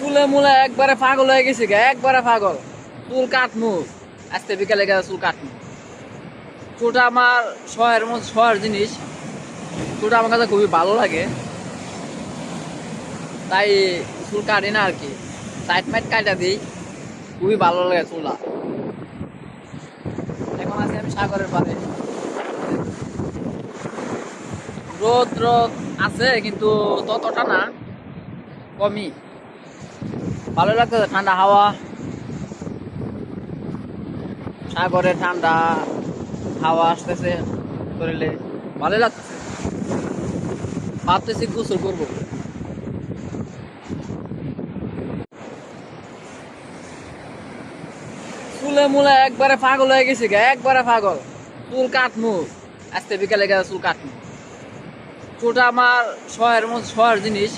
চুলে মুলে একবারে পাগল হয়ে গেছি গে, একবারে পাগল। চুল কাটমু, আজকে বিকালে গেছে চুল কাটমু। চুলটা আমার শহরের মধ্যে শহরের জিনিস, চুলটা আমার কাছে খুবই ভালো লাগে, তাই চুল কাটি না আর কি। সাইড মাইড কাটা দিই, খুবই ভালো লাগে চুলটা। এখন আছি আমি সাগরের পাড়ে। রোদ রোদ আছে কিন্তু ততটা না, কমই। ভালো লাগতেছে, ঠান্ডা হাওয়া, সাগরে ঠান্ডা হাওয়া আসতেছে শরীরে, ভালো লাগতেছে। ভাবতেছি গোসল করবো। চুলে মুলে একবারে পাগল হয়ে গেছি গে, একবারে পাগল। চুল কাটমু, আজকে বিকালে গেছে চুল কাটমু। চুলটা আমার শহরের মধ্যে শহরের জিনিস,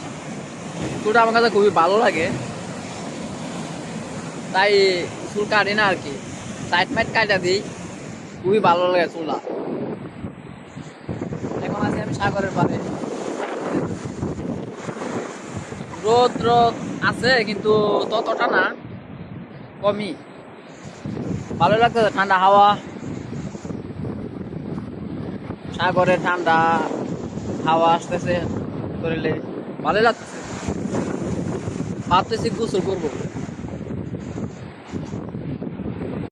চুলটা আমার কাছে খুবই ভালো লাগে, তাই চুল কাটি না আর কি। সাইড মাইড কাটা দিই, খুবই ভালো লাগে চুলটা। এখন আছি আমি সাগরের পাড়ে। রোদ রোদ আছে কিন্তু ততটা না, কমই। ভালো লাগতেছে, ঠান্ডা হাওয়া, সাগরে ঠান্ডা হাওয়া আসতেছে শরীরে, ভালো লাগতেছে। ভাবতেছি গোসল করবো।